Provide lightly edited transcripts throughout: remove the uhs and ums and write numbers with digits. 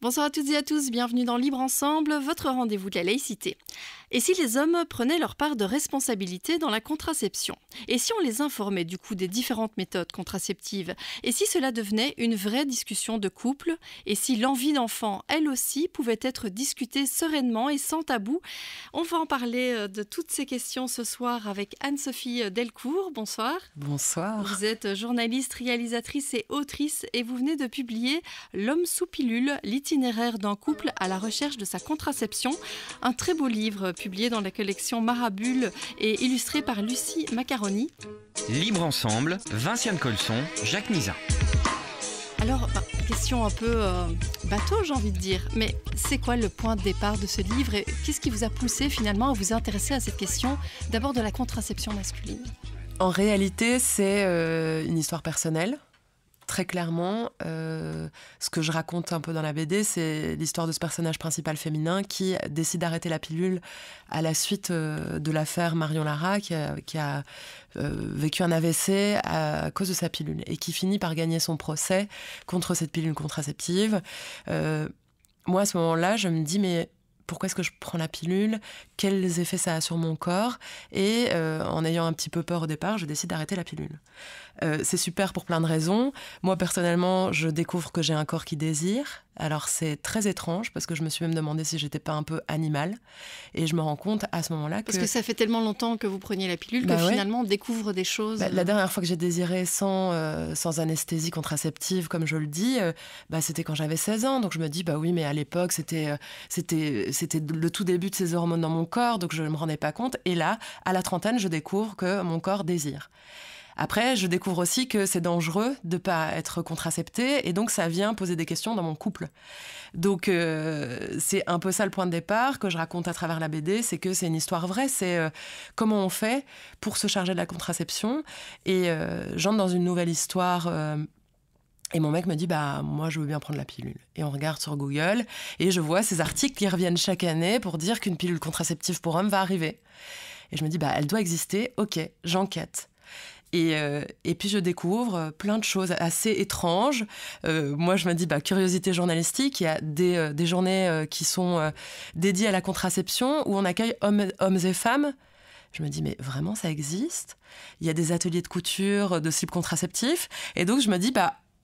Bonsoir à toutes et à tous, bienvenue dans Libre Ensemble, votre rendez-vous de la laïcité. Et si les hommes prenaient leur part de responsabilité dans la contraception? Et si on les informait du coup des différentes méthodes contraceptives? Et si cela devenait une vraie discussion de couple? Et si l'envie d'enfant, elle aussi, pouvait être discutée sereinement et sans tabou? On va en parler de toutes ces questions ce soir avec Anne-Sophie Delcourt. Bonsoir. Bonsoir. Vous êtes journaliste, réalisatrice et autrice et vous venez de publier L'homme sous pilule, l'itinéraire d'un couple à la recherche de sa contraception. Un très beau livre publié dans la collection Marabule et illustré par Lucie Macaroni. Libre Ensemble, Vinciane Colson, Jacques Nizan. Alors, question un peu bateau, j'ai envie de dire, mais c'est quoi le point de départ de ce livre et qu'est-ce qui vous a poussé finalement à vous intéresser à cette question d'abord de la contraception masculine? En réalité, c'est une histoire personnelle. Très clairement, ce que je raconte un peu dans la BD, c'est l'histoire de ce personnage principal féminin qui décide d'arrêter la pilule à la suite de l'affaire Marion Lara, qui a vécu un AVC à cause de sa pilule et qui finit par gagner son procès contre cette pilule contraceptive. Moi, à ce moment-là, je me dis, mais pourquoi est-ce que je prends la pilule? Quels effets ça a sur mon corps? Et en ayant un petit peu peur au départ, je décide d'arrêter la pilule. C'est super pour plein de raisons. Moi, personnellement, je découvre que j'ai un corps qui désire. Alors, c'est très étrange parce que je me suis même demandé si j'étais pas un peu animale. Et je me rends compte à ce moment-là que... Parce que ça fait tellement longtemps que vous preniez la pilule que finalement, on découvre des choses... La dernière fois que j'ai désiré sans anesthésie contraceptive, comme je le dis, c'était quand j'avais 16 ans. Donc, je me dis, oui, mais à l'époque, c'était le tout début de ces hormones dans mon corps, donc je ne me rendais pas compte. Et là, à la trentaine, je découvre que mon corps désire. Après, je découvre aussi que c'est dangereux de ne pas être contracepté, et donc ça vient poser des questions dans mon couple. Donc, c'est un peu ça le point de départ que je raconte à travers la BD, c'est que c'est une histoire vraie, c'est comment on fait pour se charger de la contraception. Et j'entre dans une nouvelle histoire... Et mon mec me dit, moi, je veux bien prendre la pilule. Et on regarde sur Google, et je vois ces articles qui reviennent chaque année pour dire qu'une pilule contraceptive pour hommes va arriver. Et je me dis, elle doit exister, ok, j'enquête. Et puis je découvre plein de choses assez étranges. Moi, je me dis, curiosité journalistique, il y a des journées qui sont dédiées à la contraception, où on accueille hommes et femmes. Je me dis, mais vraiment, ça existe? Il y a des ateliers de couture, de slips contraceptifs. Et donc, je me dis,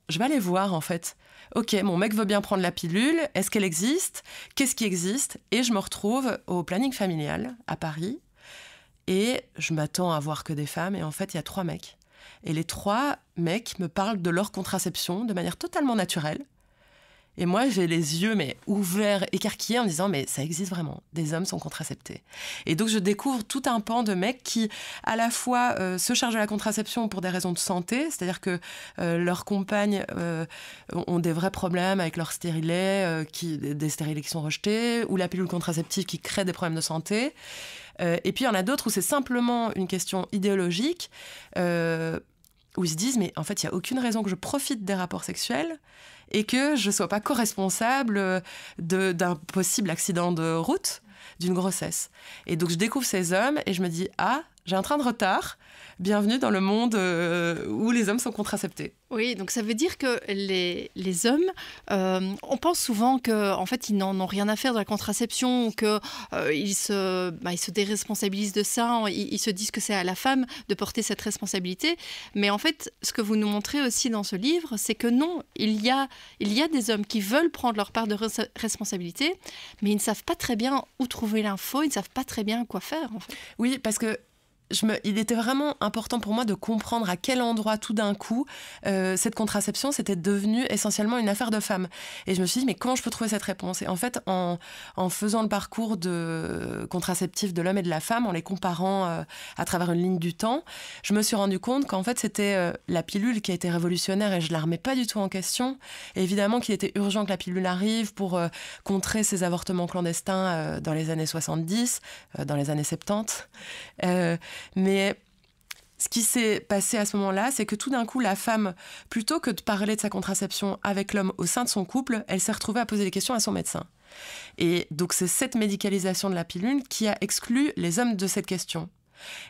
je vais aller voir, en fait. Ok, mon mec veut bien prendre la pilule. Est-ce qu'elle existe? Qu'est-ce qui existe? Et je me retrouve au planning familial à Paris. Et je m'attends à voir que des femmes. Et en fait, il y a 3 mecs. Et les 3 mecs me parlent de leur contraception de manière totalement naturelle. Et moi, j'ai les yeux ouverts, écarquillés, en me disant, mais ça existe vraiment. Des hommes sont contraceptés. Et donc, je découvre tout un pan de mecs qui, à la fois, se chargent de la contraception pour des raisons de santé, c'est-à-dire que leurs compagnes ont des vrais problèmes avec leur stérilet, des stérilets qui sont rejetés, ou la pilule contraceptive qui crée des problèmes de santé. Et puis, il y en a d'autres où c'est simplement une question idéologique, où ils se disent, mais en fait, il n'y a aucune raison que je profite des rapports sexuels et que je ne sois pas co-responsable d'un possible accident de route, d'une grossesse. Et donc, je découvre ces hommes et je me dis, j'ai un train de retard, bienvenue dans le monde où les hommes sont contraceptés. Oui, donc ça veut dire que les hommes, on pense souvent qu'en fait, ils n'en ont rien à faire de la contraception, qu'ils se déresponsabilisent de ça, ils se disent que c'est à la femme de porter cette responsabilité. Mais en fait, ce que vous nous montrez aussi dans ce livre, c'est que non, il y a des hommes qui veulent prendre leur part de responsabilité, mais ils ne savent pas très bien où trouver l'info, ils ne savent pas très bien quoi faire, en fait. Oui, parce que il était vraiment important pour moi de comprendre à quel endroit, tout d'un coup, cette contraception, c'était devenu essentiellement une affaire de femmes. Et je me suis dit, mais comment je peux trouver cette réponse? Et en fait, en faisant le parcours contraceptif de l'homme et de la femme, en les comparant à travers une ligne du temps, je me suis rendu compte qu'en fait, c'était la pilule qui a été révolutionnaire et je ne la remets pas du tout en question. Et évidemment qu'il était urgent que la pilule arrive pour contrer ces avortements clandestins dans les années 70, dans les années 70. Mais ce qui s'est passé à ce moment-là, c'est que tout d'un coup, la femme, plutôt que de parler de sa contraception avec l'homme au sein de son couple, elle s'est retrouvée à poser des questions à son médecin. Et donc, c'est cette médicalisation de la pilule qui a exclu les hommes de cette question.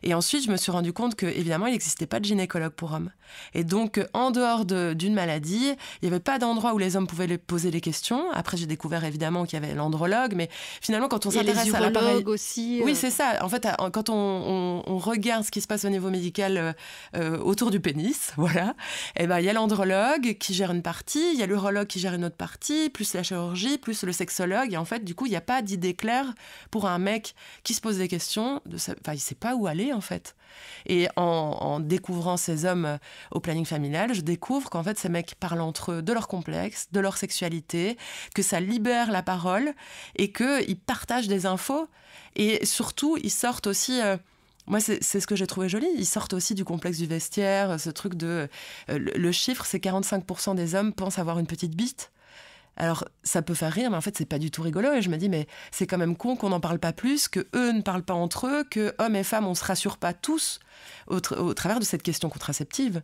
Et ensuite, je me suis rendu compte que, évidemment, il n'existait pas de gynécologue pour hommes. Et donc, en dehors d'une maladie, il n'y avait pas d'endroit où les hommes pouvaient poser les questions. Après, j'ai découvert évidemment qu'il y avait l'andrologue, mais finalement, quand on s'intéresse à l'appareil... aussi. Oui, c'est ça. En fait, quand on regarde ce qui se passe au niveau médical autour du pénis, voilà, et ben, il y a l'andrologue qui gère une partie, il y a l'urologue qui gère une autre partie, plus la chirurgie, plus le sexologue. Et en fait, du coup, il n'y a pas d'idée claire pour un mec qui se pose des questions. Enfin, il ne sait pas où aller, en fait. Et en découvrant ces hommes au planning familial, je découvre qu'en fait, ces mecs parlent entre eux de leurs complexes, de leur sexualité, que ça libère la parole et qu'ils partagent des infos. Et surtout, ils sortent aussi... moi, c'est ce que j'ai trouvé joli. Ils sortent aussi du complexe du vestiaire, ce truc de... le chiffre, c'est 45% des hommes pensent avoir une petite bite. Alors, ça peut faire rire, mais en fait, c'est pas du tout rigolo. Et je me dis, mais c'est quand même con qu'on n'en parle pas plus, que eux ne parlent pas entre eux, que hommes et femmes, on se rassure pas tous au travers de cette question contraceptive.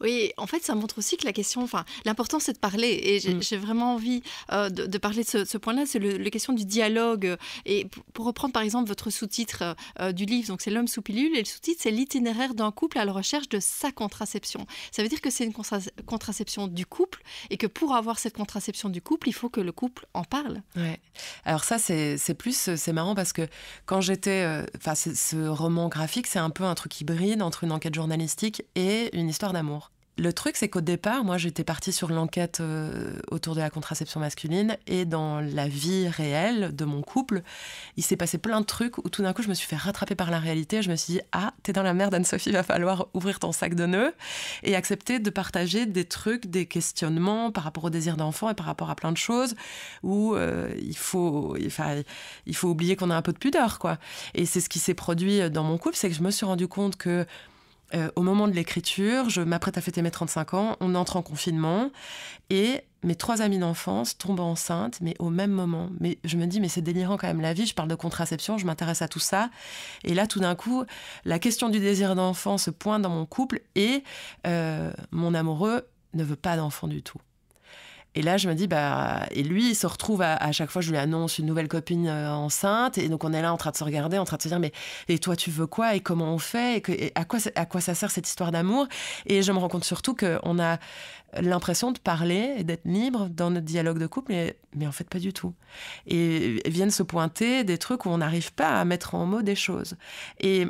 Oui, en fait, ça montre aussi que la question, enfin, l'important, c'est de parler. Et j'ai vraiment envie de parler de ce point-là, c'est la question du dialogue. Et pour reprendre, par exemple, votre sous-titre du livre, donc c'est L'homme sous pilule, et le sous-titre, c'est l'itinéraire d'un couple à la recherche de sa contraception. Ça veut dire que c'est une contraception du couple, et que pour avoir cette contraception du couple, il faut que le couple en parle. Ouais. Alors ça, c'est marrant parce que quand j'étais... ce roman graphique, c'est un peu un truc hybride entre une enquête journalistique et une histoire d'amour. Le truc, c'est qu'au départ, moi, j'étais partie sur l'enquête autour de la contraception masculine, et dans la vie réelle de mon couple, il s'est passé plein de trucs où tout d'un coup, je me suis fait rattraper par la réalité. Je me suis dit, ah, t'es dans la merde, Anne-Sophie, va falloir ouvrir ton sac de nœuds et accepter de partager des trucs, des questionnements par rapport au désir d'enfant et par rapport à plein de choses où il faut oublier qu'on a un peu de pudeur, quoi. Et c'est ce qui s'est produit dans mon couple, c'est que je me suis rendu compte que au moment de l'écriture, je m'apprête à fêter mes 35 ans, on entre en confinement et mes 3 amies d'enfance tombent enceintes, mais au même moment. Mais je me dis, mais c'est délirant quand même la vie, je parle de contraception, je m'intéresse à tout ça. Et là, tout d'un coup, la question du désir d'enfant se pointe dans mon couple et mon amoureux ne veut pas d'enfant du tout. Et là, je me dis, et lui, il se retrouve à chaque fois, je lui annonce une nouvelle copine enceinte. Et donc, on est là en train de se regarder, en train de se dire, mais et toi, tu veux quoi? Et comment on fait? Et à quoi ça sert cette histoire d'amour? Et je me rends compte surtout qu'on a l'impression de parler et d'être libre dans notre dialogue de couple, mais en fait, pas du tout. Et viennent se pointer des trucs où on n'arrive pas à mettre en mots des choses. Et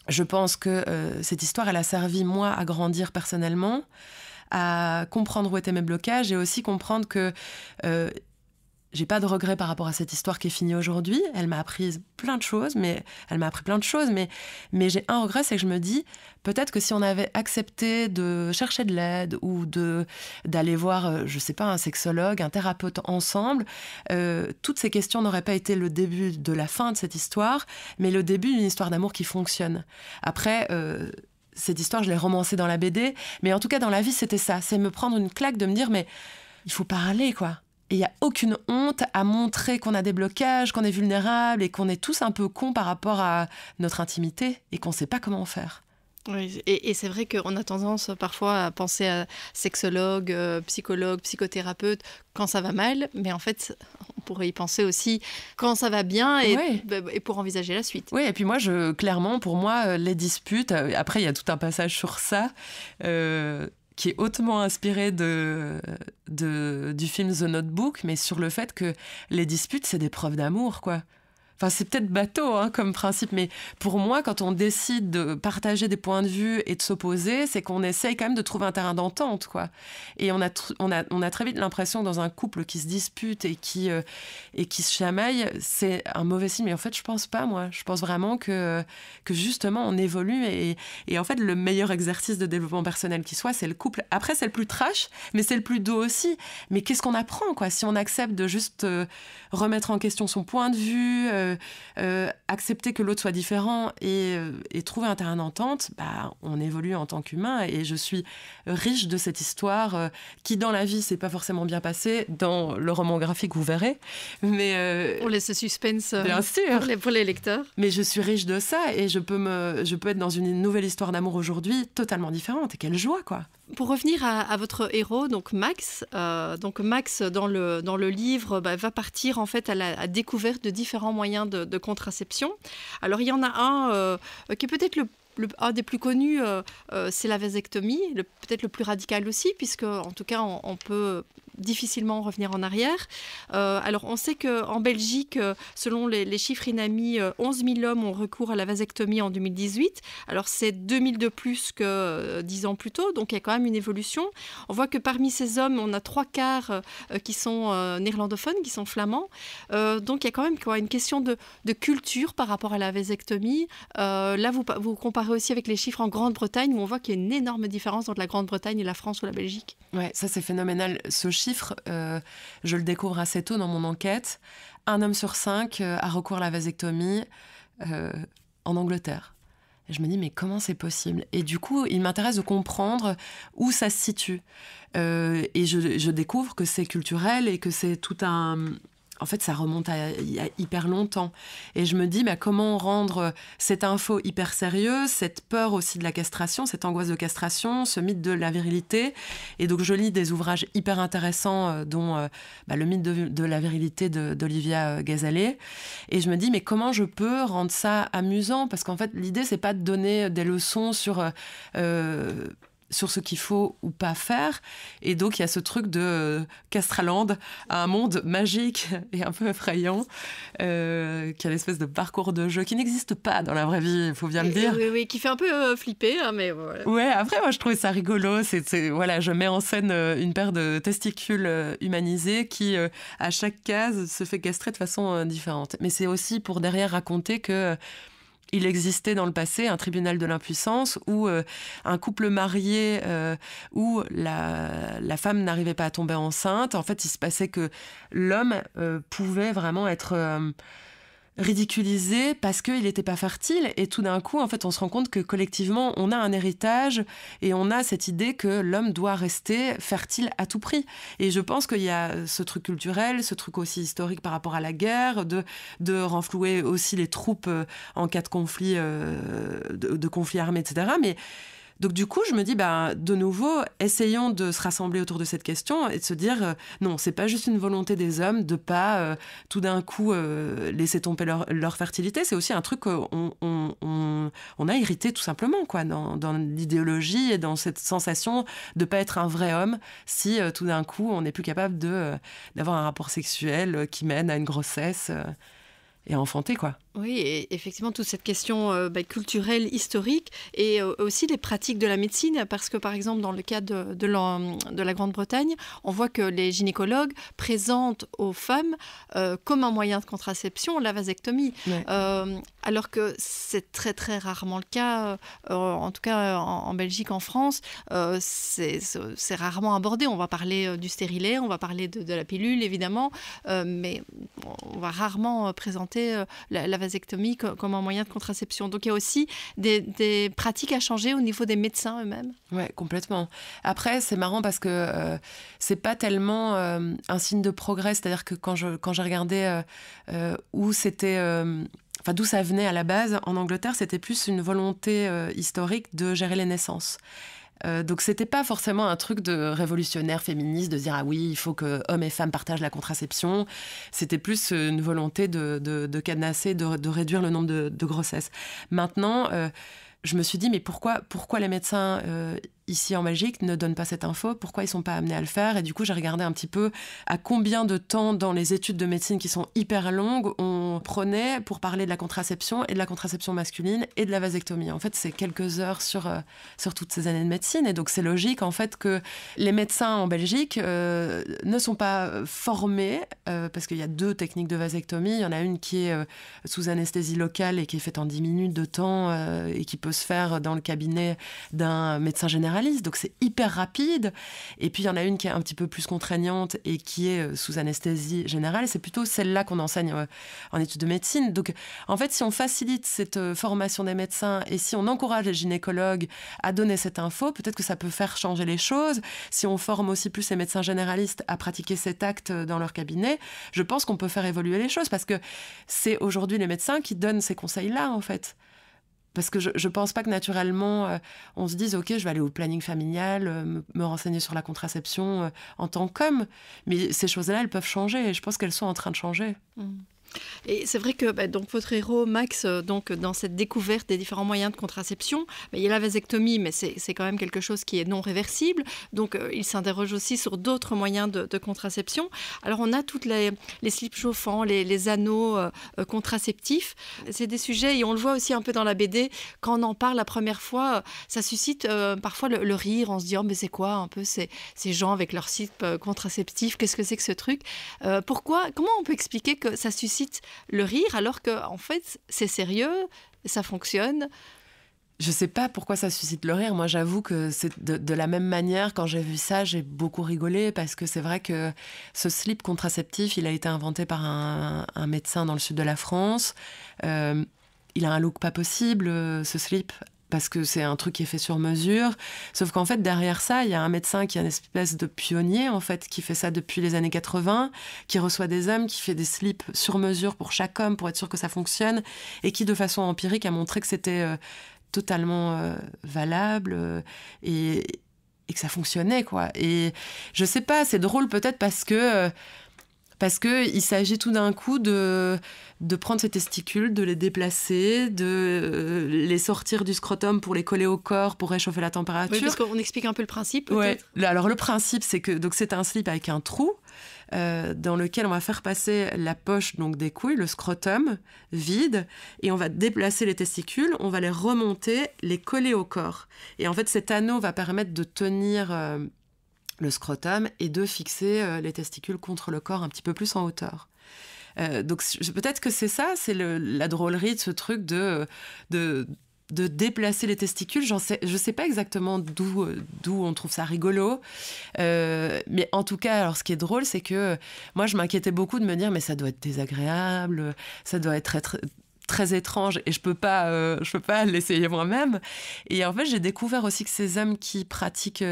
je pense que cette histoire, elle a servi, moi, à grandir personnellement, à comprendre où étaient mes blocages et aussi comprendre que j'ai pas de regrets par rapport à cette histoire qui est finie aujourd'hui. Elle m'a appris plein de choses, mais j'ai un regret, c'est que je me dis, peut-être que si on avait accepté de chercher de l'aide ou d'aller voir, je sais pas, un sexologue, un thérapeute ensemble, toutes ces questions n'auraient pas été le début de la fin de cette histoire, mais le début d'une histoire d'amour qui fonctionne. Après... cette histoire, je l'ai romancée dans la BD, mais en tout cas, dans la vie, c'était ça. C'est me prendre une claque, de me dire, mais il faut parler, quoi. Et il n'y a aucune honte à montrer qu'on a des blocages, qu'on est vulnérable et qu'on est tous un peu cons par rapport à notre intimité et qu'on ne sait pas comment faire. Oui, et c'est vrai qu'on a tendance parfois à penser à sexologue, psychologue, psychothérapeute quand ça va mal, mais en fait, on pourrait y penser aussi quand ça va bien et pour envisager la suite. Oui, et puis moi, clairement, pour moi, les disputes, après, il y a tout un passage sur ça, qui est hautement inspiré du film The Notebook, mais sur le fait que les disputes, c'est des preuves d'amour, quoi. Enfin, c'est peut-être bateau comme principe, mais pour moi, quand on décide de partager des points de vue et de s'opposer, c'est qu'on essaye quand même de trouver un terrain d'entente, quoi. Et on a très vite l'impression que dans un couple qui se dispute et qui se chamaille, c'est un mauvais signe. Mais en fait, je pense pas, moi. Je pense vraiment que justement, on évolue et en fait, le meilleur exercice de développement personnel qui soit, c'est le couple. Après, c'est le plus trash, mais c'est le plus doux aussi. Mais qu'est-ce qu'on apprend, quoi, si on accepte de juste remettre en question son point de vue, accepter que l'autre soit différent et trouver un terrain d'entente, on évolue en tant qu'humain et je suis riche de cette histoire qui dans la vie s'est pas forcément bien passée. Dans le roman graphique, vous verrez. Mais on laisse ce suspense bien sûr. Pour les lecteurs. Mais je suis riche de ça et je peux être dans une nouvelle histoire d'amour aujourd'hui totalement différente et quelle joie, quoi. Pour revenir à votre héros, donc Max, dans le livre va partir en fait à la découverte de différents moyens de contraception. Alors il y en a un qui est peut-être un des plus connus, c'est la vasectomie, peut-être le plus radical aussi, puisque en tout cas on peut difficilement revenir en arrière. Alors on sait qu'en Belgique, selon les chiffres INAMI, 11 000 hommes ont recours à la vasectomie en 2018. Alors c'est 2 000 de plus que 10 ans plus tôt, donc il y a quand même une évolution. On voit que parmi ces hommes, on a 3/4 qui sont néerlandophones, qui sont flamands. Donc il y a quand même une question de culture par rapport à la vasectomie. Là, vous comparez aussi avec les chiffres en Grande-Bretagne, où on voit qu'il y a une énorme différence entre la Grande-Bretagne et la France ou la Belgique. Ouais, ça c'est phénoménal. Ce chiffre, je le découvre assez tôt dans mon enquête. 1 homme sur 5 a recours à la vasectomie en Angleterre. Et je me dis, mais comment c'est possible ? Et du coup, il m'intéresse de comprendre où ça se situe. Et je découvre que c'est culturel et que c'est tout un... En fait, ça remonte à hyper longtemps. Et je me dis, comment rendre cette info hyper sérieuse, cette peur aussi de la castration, cette angoisse de castration, ce mythe de la virilité. Et donc, je lis des ouvrages hyper intéressants, dont le mythe de la virilité d'Olivia Gazalet. Et je me dis, mais comment je peux rendre ça amusant ? Parce qu'en fait, l'idée, c'est pas de donner des leçons sur ce qu'il faut ou pas faire. Et donc, il y a ce truc de Castraland, un monde magique et un peu effrayant, qui a l'espèce de parcours de jeu qui n'existe pas dans la vraie vie, il faut bien le dire. Oui, qui fait un peu flipper, mais voilà. Ouais, après, moi, je trouvais ça rigolo. Voilà, je mets en scène une paire de testicules humanisés qui, à chaque case, se fait castrer de façon différente. Mais c'est aussi pour derrière raconter que il existait dans le passé un tribunal de l'impuissance où un couple marié où la femme n'arrivait pas à tomber enceinte. En fait, il se passait que l'homme pouvait vraiment être ridiculisé parce qu'il n'était pas fertile. Et tout d'un coup, en fait, on se rend compte que collectivement, on a un héritage et on a cette idée que l'homme doit rester fertile à tout prix. Et je pense qu'il y a ce truc culturel, ce truc aussi historique par rapport à la guerre, de renflouer aussi les troupes en cas de conflit, de conflit armé, etc. Mais donc du coup, je me dis, de nouveau, essayons de se rassembler autour de cette question et de se dire, non, c'est pas juste une volonté des hommes de pas tout d'un coup laisser tomber leur fertilité, c'est aussi un truc qu'on on a hérité tout simplement, quoi, dans l'idéologie et dans cette sensation de pas être un vrai homme si tout d'un coup on n'est plus capable d'avoir un rapport sexuel qui mène à une grossesse et à enfanter, quoi. Oui, et effectivement, toute cette question culturelle, historique, et aussi les pratiques de la médecine, parce que, par exemple, dans le cas de la Grande-Bretagne, on voit que les gynécologues présentent aux femmes comme un moyen de contraception la vasectomie, Ouais. alors que c'est très, très rarement le cas, en tout cas en Belgique, en France, c'est rarement abordé. On va parler du stérilet, on va parler de la pilule, évidemment, mais on va rarement présenter la vasectomie comme un moyen de contraception. Donc il y a aussi des pratiques à changer au niveau des médecins eux-mêmes. Ouais, complètement. Après, c'est marrant parce que c'est pas tellement un signe de progrès. C'est-à-dire que quand j'ai regardé où c'était... d'où ça venait à la base, en Angleterre, c'était plus une volonté historique de gérer les naissances. Donc c'était pas forcément un truc de révolutionnaire féministe de dire ah oui, il faut que hommes et femmes partagent la contraception. C'était plus une volonté de cadenasser, de réduire le nombre de grossesses. Maintenant, je me suis dit mais pourquoi les médecins ici en Belgique ne donnent pas cette info, pourquoi ils ne sont pas amenés à le faire? Et du coup, j'ai regardé un petit peu à combien de temps dans les études de médecine qui sont hyper longues, on prenait pour parler de la contraception et de la contraception masculine et de la vasectomie. En fait, c'est quelques heures sur toutes ces années de médecine. Et donc, c'est logique en fait que les médecins en Belgique ne sont pas formés, parce qu'il y a 2 techniques de vasectomie. Il y en a une qui est sous anesthésie locale et qui est faite en 10 minutes de temps et qui peut se faire dans le cabinet d'un médecin généraliste. Donc c'est hyper rapide. Et puis il y en a une qui est un petit peu plus contraignante et qui est sous anesthésie générale. C'est plutôt celle-là qu'on enseigne en études de médecine. Donc en fait, si on facilite cette formation des médecins et si on encourage les gynécologues à donner cette info, peut-être que ça peut faire changer les choses. Si on forme aussi plus les médecins généralistes à pratiquer cet acte dans leur cabinet, je pense qu'on peut faire évoluer les choses parce que c'est aujourd'hui les médecins qui donnent ces conseils-là, en fait. Parce que je pense pas que naturellement, on se dise « Ok, je vais aller au planning familial, me renseigner sur la contraception en tant qu'homme. » Mais ces choses-là, elles peuvent changer et je pense qu'elles sont en train de changer. Et c'est vrai que donc votre héros Max, donc dans cette découverte des différents moyens de contraception, il y a la vasectomie, mais c'est quand même quelque chose qui est non réversible. Donc il s'interroge aussi sur d'autres moyens de contraception. Alors on a toutes les slips chauffants, les anneaux contraceptifs. C'est des sujets, et on le voit aussi un peu dans la BD, quand on en parle la première fois, ça suscite parfois le rire. On se dit « Oh, mais c'est quoi un peu ces gens avec leurs slips contraceptifs? Qu'est-ce que c'est que ce truc ?» Comment on peut expliquer que ça suscite le rire alors que en fait c'est sérieux, ça fonctionne? Je sais pas pourquoi ça suscite le rire. Moi, j'avoue que c'est de la même manière, quand j'ai vu ça, j'ai beaucoup rigolé parce que c'est vrai que ce slip contraceptif, il a été inventé par un médecin dans le sud de la France. Il a un look pas possible, ce slip, parce que c'est un truc qui est fait sur mesure. Sauf qu'en fait, derrière ça, il y a un médecin qui est une espèce de pionnier, en fait, qui fait ça depuis les années 80, qui reçoit des hommes, qui fait des slips sur mesure pour chaque homme, pour être sûr que ça fonctionne, et qui, de façon empirique, a montré que c'était totalement valable et que ça fonctionnait, quoi. Et je sais pas, c'est drôle peut-être parce que il s'agit tout d'un coup de prendre ces testicules, de les déplacer, de les sortir du scrotum pour les coller au corps, pour réchauffer la température. Oui, parce qu'on explique un peu le principe, peut-être. Ouais. Alors le principe, c'est que donc c'est un slip avec un trou dans lequel on va faire passer la poche donc des couilles, le scrotum vide, et on va déplacer les testicules, on va les remonter, les coller au corps. Et en fait, cet anneau va permettre de tenir le scrotum et de fixer les testicules contre le corps un petit peu plus en hauteur. Donc peut-être que c'est ça, c'est la drôlerie de ce truc de déplacer les testicules. Je sais pas exactement d'où on trouve ça rigolo, mais en tout cas, alors ce qui est drôle, c'est que moi je m'inquiétais beaucoup de me dire mais ça doit être désagréable, ça doit être très étrange et je peux pas l'essayer moi-même. Et en fait, j'ai découvert aussi que ces hommes qui pratiquent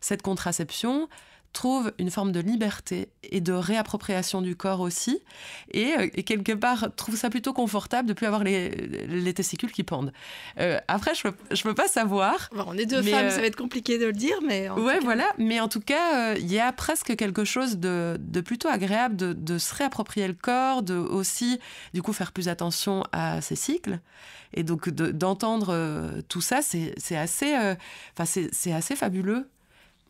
cette contraception trouvent une forme de liberté et de réappropriation du corps aussi, et quelque part trouvent ça plutôt confortable de plus avoir les testicules qui pendent. Après, je peux pas savoir. Bon, on est deux femmes, ça va être compliqué de le dire, mais voilà. Mais en tout cas, il y a presque quelque chose de plutôt agréable de se réapproprier le corps, de aussi du coup faire plus attention à ses cycles. Et donc d'entendre tout ça, c'est assez fabuleux.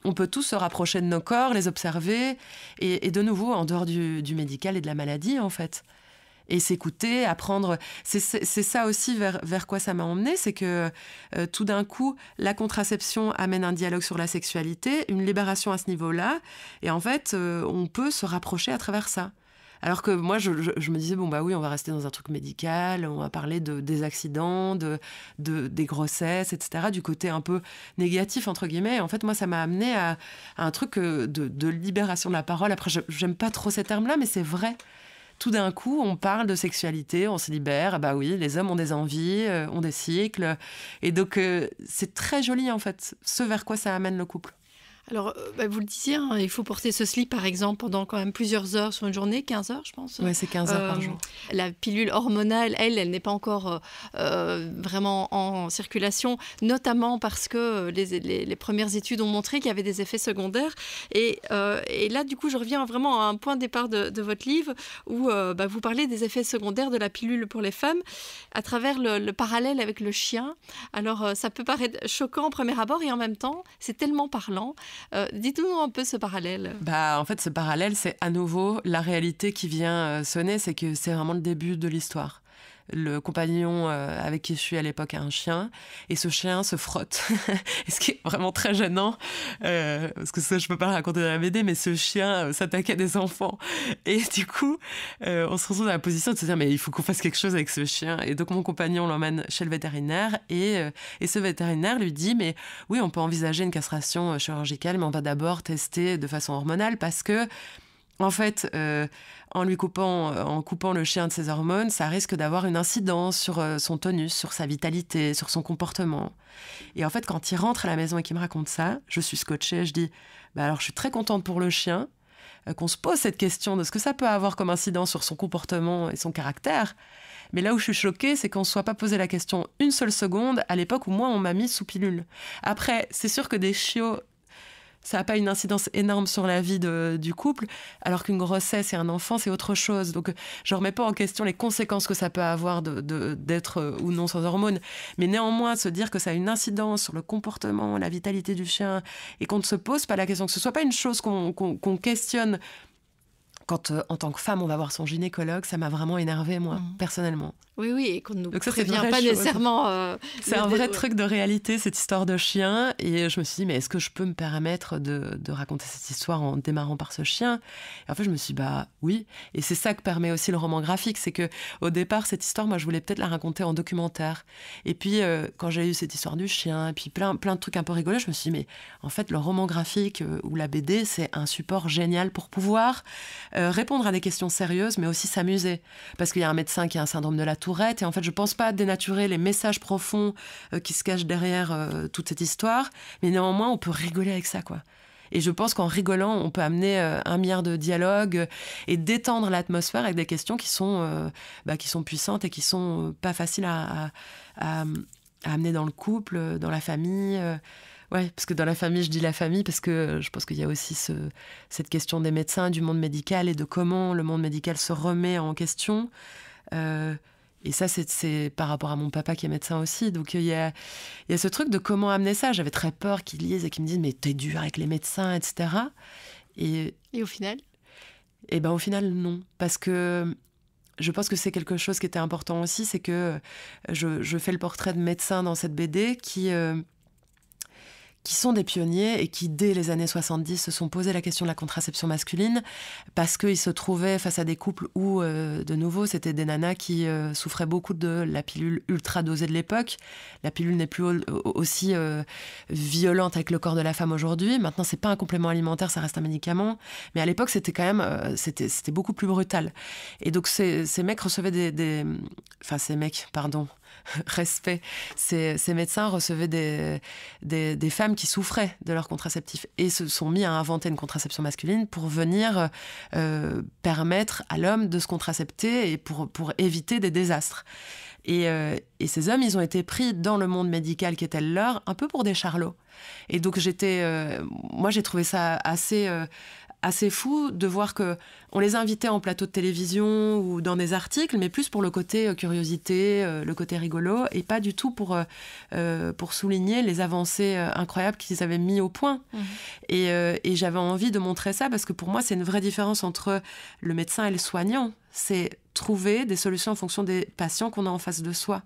On peut tous se rapprocher de nos corps, les observer, et de nouveau, en dehors du médical et de la maladie, en fait. Et s'écouter, apprendre. C'est ça aussi vers quoi ça m'a emmenée, c'est que tout d'un coup, la contraception amène un dialogue sur la sexualité, une libération à ce niveau-là, et en fait, on peut se rapprocher à travers ça. Alors que moi, je me disais, bon, bah oui, on va rester dans un truc médical, on va parler des accidents, des grossesses, etc., du côté un peu négatif, entre guillemets. Et en fait, moi, ça m'a amené à un truc de libération de la parole. Après, j'aime pas trop ces termes-là, mais c'est vrai. Tout d'un coup, on parle de sexualité, on se libère. Bah oui, les hommes ont des envies, ont des cycles. Et donc, c'est très joli, en fait, ce vers quoi ça amène le couple. Alors, vous le disiez, hein, il faut porter ce slip, par exemple, pendant quand même plusieurs heures sur une journée, 15 heures, je pense. Oui, c'est 15 heures par jour. La pilule hormonale, elle n'est pas encore vraiment en circulation, notamment parce que les premières études ont montré qu'il y avait des effets secondaires. Et là, du coup, je reviens vraiment à un point de départ de votre livre, où vous parlez des effets secondaires de la pilule pour les femmes, à travers le parallèle avec le chien. Alors, ça peut paraître choquant au premier abord, et en même temps, c'est tellement parlant. Dites-nous un peu ce parallèle. En fait, ce parallèle, c'est à nouveau la réalité qui vient sonner, c'est que c'est vraiment le début de l'histoire. Le compagnon avec qui je suis à l'époque a un chien, et ce chien se frotte. Et ce qui est vraiment très gênant, parce que ça, je peux pas le raconter dans la BD, mais ce chien s'attaquait à des enfants. Et du coup, on se retrouve dans la position de se dire, mais il faut qu'on fasse quelque chose avec ce chien. Et donc, mon compagnon l'emmène chez le vétérinaire, et ce vétérinaire lui dit, mais oui, on peut envisager une castration chirurgicale, mais on va d'abord tester de façon hormonale, parce que en fait, en coupant le chien de ses hormones, ça risque d'avoir une incidence sur son tonus, sur sa vitalité, sur son comportement. Et en fait, quand il rentre à la maison et qu'il me raconte ça, je suis scotchée, je dis alors je suis très contente pour le chien, qu'on se pose cette question de ce que ça peut avoir comme incidence sur son comportement et son caractère. Mais là où je suis choquée, c'est qu'on ne se soit pas posé la question une seule seconde à l'époque où moi, on m'a mis sous pilule. Après, c'est sûr que des chiots, ça n'a pas une incidence énorme sur la vie du couple, alors qu'une grossesse et un enfant, c'est autre chose. Donc, je ne remets pas en question les conséquences que ça peut avoir d'être ou non sans hormones. Mais néanmoins, se dire que ça a une incidence sur le comportement, la vitalité du chien, et qu'on ne se pose pas la question, que ce ne soit pas une chose qu'on questionne quand, en tant que femme, on va voir son gynécologue, ça m'a vraiment énervée, moi, personnellement. Oui, et qu'on ne nous Donc ça, prévient pas nécessairement... c'est un vrai truc de réalité, cette histoire de chien. Et je me suis dit, mais est-ce que je peux me permettre de raconter cette histoire en démarrant par ce chien ? Et en fait, je me suis dit, oui. Et c'est ça que permet aussi le roman graphique. C'est qu'au départ, cette histoire, moi, je voulais peut-être la raconter en documentaire. Et puis, quand j'ai eu cette histoire du chien, et puis plein de trucs un peu rigolos, je me suis dit, mais en fait, le roman graphique ou la BD, c'est un support génial pour pouvoir répondre à des questions sérieuses, mais aussi s'amuser. Parce qu'il y a un médecin qui a un syndrome de la Tourette, et en fait, je pense pas dénaturer les messages profonds qui se cachent derrière toute cette histoire, mais néanmoins, on peut rigoler avec ça, quoi. Et je pense qu'en rigolant, on peut amener 1 milliard de dialogues et détendre l'atmosphère avec des questions qui sont puissantes et qui sont pas faciles à amener dans le couple, dans la famille. Ouais, parce que dans la famille, je dis la famille parce que je pense qu'il y a aussi cette question des médecins, du monde médical et de comment le monde médical se remet en question. Et ça, c'est par rapport à mon papa qui est médecin aussi. Donc, il y a ce truc de comment amener ça. J'avais très peur qu'ils lisent et qu'ils me disent « mais t'es dur avec les médecins, etc. » Et au final ? Eh ben, au final, non. Parce que je pense que c'est quelque chose qui était important aussi, c'est que je fais le portrait de médecins dans cette BD qui sont des pionniers et qui, dès les années 70, se sont posé la question de la contraception masculine parce qu'ils se trouvaient face à des couples où, de nouveau, c'était des nanas qui souffraient beaucoup de la pilule ultra dosée de l'époque. La pilule n'est plus aussi violente avec le corps de la femme aujourd'hui. Maintenant, c'est pas un complément alimentaire, ça reste un médicament. Mais à l'époque, c'était quand même... c'était beaucoup plus brutal. Et donc, ces mecs recevaient ces mecs, pardon... respect, ces médecins recevaient des femmes qui souffraient de leur contraceptif et se sont mis à inventer une contraception masculine pour venir permettre à l'homme de se contracepter et pour éviter des désastres. Et ces hommes, ils ont été pris dans le monde médical qui était le leur, un peu pour des charlots. Et donc moi j'ai trouvé ça assez fou de voir qu'on les invitait en plateau de télévision ou dans des articles, mais plus pour le côté curiosité, le côté rigolo, et pas du tout pour souligner les avancées incroyables qu'ils avaient mis au point. Mmh. Et j'avais envie de montrer ça, parce que pour moi, c'est une vraie différence entre le médecin et le soignant. C'est trouver des solutions en fonction des patients qu'on a en face de soi.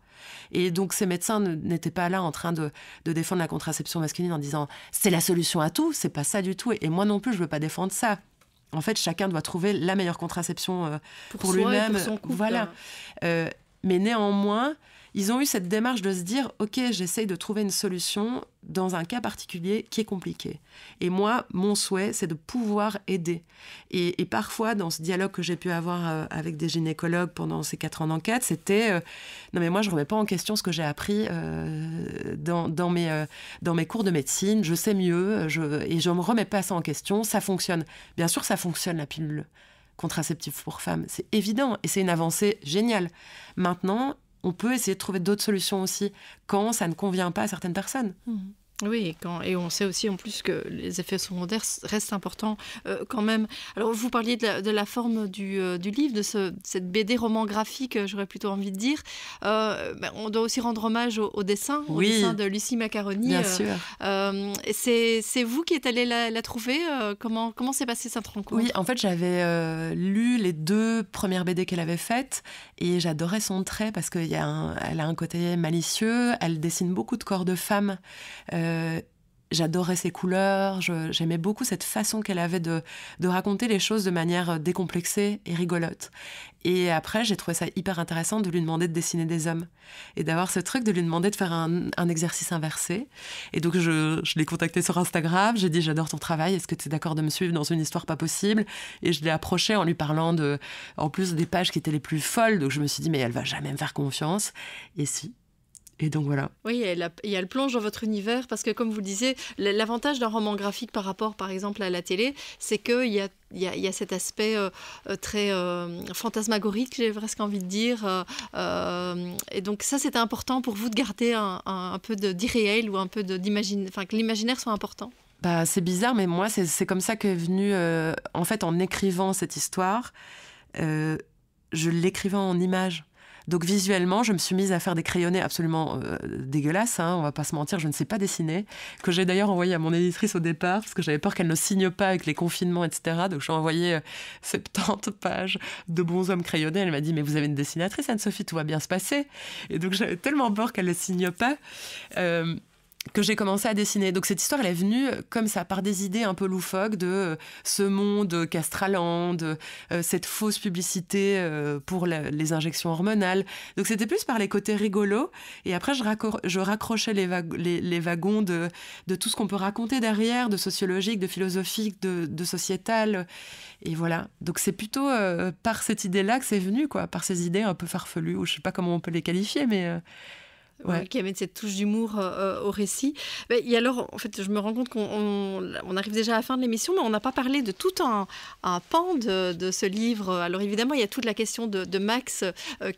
Et donc, ces médecins n'étaient pas là en train de défendre la contraception masculine en disant « c'est la solution à tout », c'est pas ça du tout. Et moi non plus, je veux pas défendre ça. En fait, chacun doit trouver la meilleure contraception pour lui-même. Pour son couple. Voilà. Mais néanmoins, ils ont eu cette démarche de se dire « ok, j'essaye de trouver une solution dans un cas particulier qui est compliqué. Et moi, mon souhait, c'est de pouvoir aider. » Et parfois, dans ce dialogue que j'ai pu avoir avec des gynécologues pendant ces 4 ans d'enquête, c'était non mais moi, je ne remets pas en question ce que j'ai appris dans mes cours de médecine. Je sais mieux et je ne me remets pas ça en question. Ça fonctionne. Bien sûr, ça fonctionne, la pilule contraceptive pour femmes. C'est évident et c'est une avancée géniale. Maintenant, on peut essayer de trouver d'autres solutions aussi quand ça ne convient pas à certaines personnes. Mmh. Oui, et on sait aussi en plus que les effets secondaires restent importants quand même. Alors, vous parliez de la forme du livre, de cette BD roman graphique, j'aurais plutôt envie de dire. On doit aussi rendre hommage au dessin, au dessin de Lucie Macaroni. Bien sûr. C'est vous qui êtes allée la trouver. Comment s'est passée cette rencontre ? Oui, en fait, j'avais lu les 2 premières BD qu'elle avait faites et j'adorais son trait parce qu'elle a un côté malicieux. Elle dessine beaucoup de corps de femmes. J'adorais ses couleurs, j'aimais beaucoup cette façon qu'elle avait de raconter les choses de manière décomplexée et rigolote. Et après, j'ai trouvé ça hyper intéressant de lui demander de dessiner des hommes et d'avoir ce truc de lui demander de faire un exercice inversé. Et donc, je l'ai contacté sur Instagram, j'ai dit « j'adore ton travail, est-ce que tu es d'accord de me suivre dans une histoire pas possible ?» Et je l'ai approché en lui parlant en plus des pages qui étaient les plus folles. Donc, je me suis dit « mais elle va jamais me faire confiance. » Et si. Et donc voilà. Oui, et elle plonge dans votre univers parce que, comme vous le disiez, l'avantage d'un roman graphique par rapport, par exemple, à la télé, c'est qu'il y a cet aspect très fantasmagorique, j'ai presque envie de dire. Et donc ça, c'était important pour vous de garder un peu d'irréel ou un peu d'imaginaire, enfin que l'imaginaire soit important. Bah, c'est bizarre, mais moi, c'est comme ça qu'est venu, en fait, en écrivant cette histoire, je l'écrivais en images. Donc visuellement, je me suis mise à faire des crayonnés absolument dégueulasses, hein, on va pas se mentir, je ne sais pas dessiner, que j'ai d'ailleurs envoyé à mon éditrice au départ, parce que j'avais peur qu'elle ne signe pas avec les confinements, etc. Donc j'ai envoyé 70 pages de bonshommes crayonnés. Elle m'a dit « Mais vous avez une dessinatrice, Anne-Sophie, tout va bien se passer ». Et donc j'avais tellement peur qu'elle ne signe pas que j'ai commencé à dessiner. Donc cette histoire, elle est venue comme ça, par des idées un peu loufoques de ce monde Castraland, cette fausse publicité pour les injections hormonales. Donc c'était plus par les côtés rigolos. Et après, je raccrochais les wagons de tout ce qu'on peut raconter derrière, de sociologique, de philosophique, de sociétal. Et voilà. Donc c'est plutôt par cette idée-là que c'est venu, quoi, par ces idées un peu farfelues, ou je ne sais pas comment on peut les qualifier, mais... Ouais. Qui amène cette touche d'humour au récit. Et alors, en fait, je me rends compte qu'on arrive déjà à la fin de l'émission, mais on n'a pas parlé de tout un pan de ce livre. Alors évidemment, il y a toute la question de Max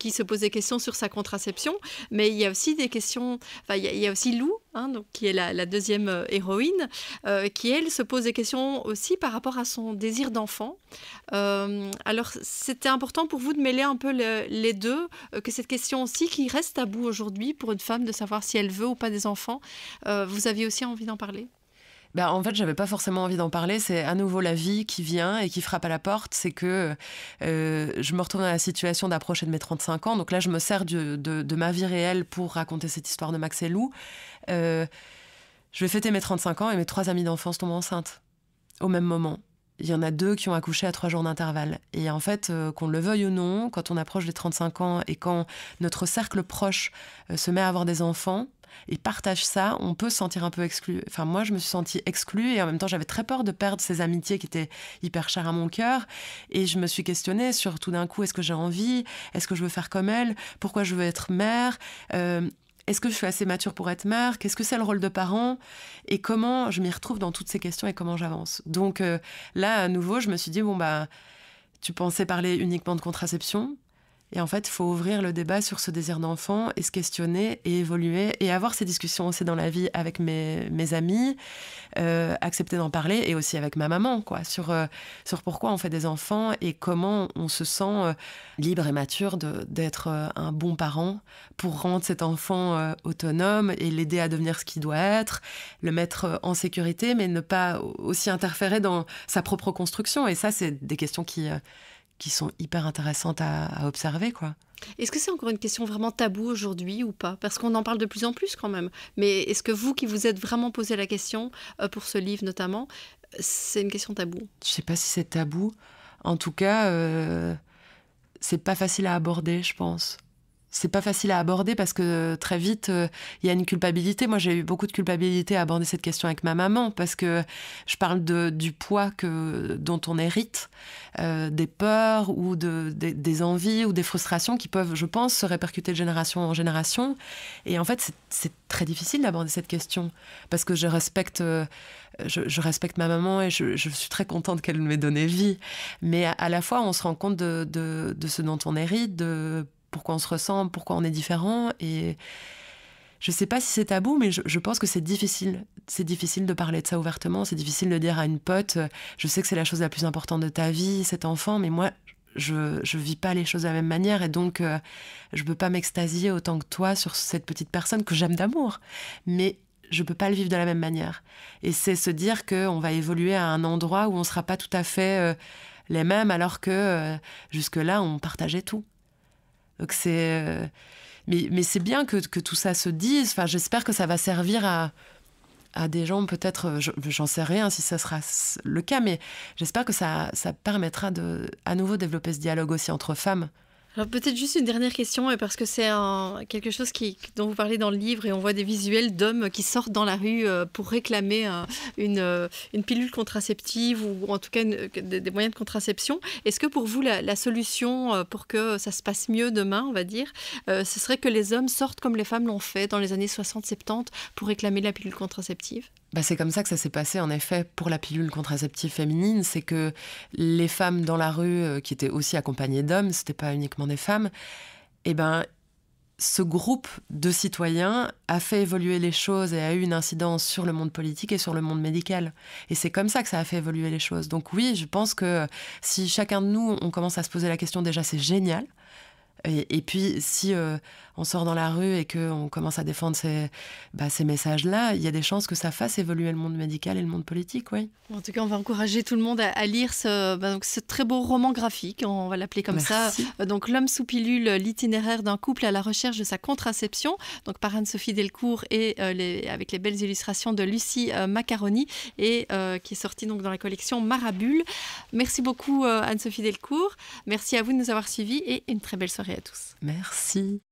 qui se pose des questions sur sa contraception, mais il y a aussi des questions... Enfin, il y a aussi Lou, hein, donc, qui est la deuxième héroïne, qui, elle, se pose des questions aussi par rapport à son désir d'enfant. Alors, c'était important pour vous de mêler un peu les deux, que cette question aussi qui reste taboue aujourd'hui pour une femme de savoir si elle veut ou pas des enfants. Vous aviez aussi envie d'en parler ? Bah, en fait, j'avais pas forcément envie d'en parler. C'est à nouveau la vie qui vient et qui frappe à la porte. C'est que je me retrouve dans la situation d'approcher de mes 35 ans. Donc là, je me sers de ma vie réelle pour raconter cette histoire de Max et Lou. Je vais fêter mes 35 ans et mes 3 amies d'enfance tombent enceintes au même moment. Il y en a 2 qui ont accouché à 3 jours d'intervalle. Et en fait, qu'on le veuille ou non, quand on approche des 35 ans et quand notre cercle proche se met à avoir des enfants et partage ça, on peut se sentir un peu exclu. Enfin, moi, je me suis sentie exclue et en même temps, j'avais très peur de perdre ces amitiés qui étaient hyper chères à mon cœur. Et je me suis questionnée sur tout d'un coup, est-ce que j'ai envie ? Est-ce que je veux faire comme elle ? Pourquoi je veux être mère ? Est-ce que je suis assez mature pour être mère ? Qu'est-ce que c'est le rôle de parent ? Et comment je m'y retrouve dans toutes ces questions et comment j'avance ? Donc là, à nouveau, je me suis dit, tu pensais parler uniquement de contraception. Et en fait, il faut ouvrir le débat sur ce désir d'enfant et se questionner et évoluer et avoir ces discussions aussi dans la vie avec mes amis, accepter d'en parler et aussi avec ma maman, quoi, sur pourquoi on fait des enfants et comment on se sent libre et mature d'être un bon parent pour rendre cet enfant autonome et l'aider à devenir ce qu'il doit être, le mettre en sécurité, mais ne pas aussi interférer dans sa propre construction. Et ça, c'est des questions qui sont hyper intéressantes à observer, quoi. Est-ce que c'est encore une question vraiment taboue aujourd'hui ou pas ? Parce qu'on en parle de plus en plus quand même. Mais est-ce que vous qui vous êtes vraiment posé la question, pour ce livre notamment, c'est une question taboue ? Je sais pas si c'est tabou. En tout cas, c'est pas facile à aborder, je pense. C'est pas facile à aborder parce que très vite, il y a une culpabilité. Moi, j'ai eu beaucoup de culpabilité à aborder cette question avec ma maman parce que je parle du poids dont on hérite, des peurs ou des envies ou des frustrations qui peuvent, je pense, se répercuter de génération en génération. Et en fait, c'est très difficile d'aborder cette question parce que je respecte ma maman et je suis très contente qu'elle m'ait donné vie. Mais à la fois, on se rend compte de ce dont on hérite, de pourquoi on se ressemble, pourquoi on est différent. Et je sais pas si c'est tabou, mais je pense que c'est difficile. C'est difficile de parler de ça ouvertement. C'est difficile de dire à une pote, je sais que c'est la chose la plus importante de ta vie, cet enfant, mais moi, je vis pas les choses de la même manière. Et donc, je peux pas m'extasier autant que toi sur cette petite personne que j'aime d'amour. Mais je peux pas le vivre de la même manière. Et c'est se dire qu'on va évoluer à un endroit où on sera pas tout à fait les mêmes, alors que jusque-là, on partageait tout. Donc mais c'est bien que tout ça se dise. Enfin, j'espère que ça va servir à des gens, peut-être, j'en sais rien si ça sera le cas, mais j'espère que ça permettra de à nouveau développer ce dialogue aussi entre femmes. Alors peut-être juste une dernière question, parce que c'est quelque chose dont vous parlez dans le livre et on voit des visuels d'hommes qui sortent dans la rue pour réclamer une pilule contraceptive ou en tout cas des moyens de contraception. Est-ce que pour vous la solution pour que ça se passe mieux demain, on va dire, ce serait que les hommes sortent comme les femmes l'ont fait dans les années 60-70 pour réclamer la pilule contraceptive ? C'est comme ça que ça s'est passé, en effet, pour la pilule contraceptive féminine. C'est que les femmes dans la rue, qui étaient aussi accompagnées d'hommes, c'était pas uniquement des femmes, ce groupe de citoyens a fait évoluer les choses et a eu une incidence sur le monde politique et sur le monde médical. Et c'est comme ça que ça a fait évoluer les choses. Donc oui, je pense que si chacun de nous, on commence à se poser la question, déjà, c'est génial. Et puis, si on sort dans la rue et qu'on commence à défendre ces messages-là, il y a des chances que ça fasse évoluer le monde médical et le monde politique, oui. En tout cas, on va encourager tout le monde à lire ce très beau roman graphique, on va l'appeler comme Merci. ça. Donc, L'homme sous pilule, l'itinéraire d'un couple à la recherche de sa contraception, donc par Anne-Sophie Delcourt et avec les belles illustrations de Lucie Macaroni, et qui est sorti donc dans la collection Marabule. Merci beaucoup Anne-Sophie Delcourt. Merci à vous de nous avoir suivis et une très belle soirée à tous. Merci.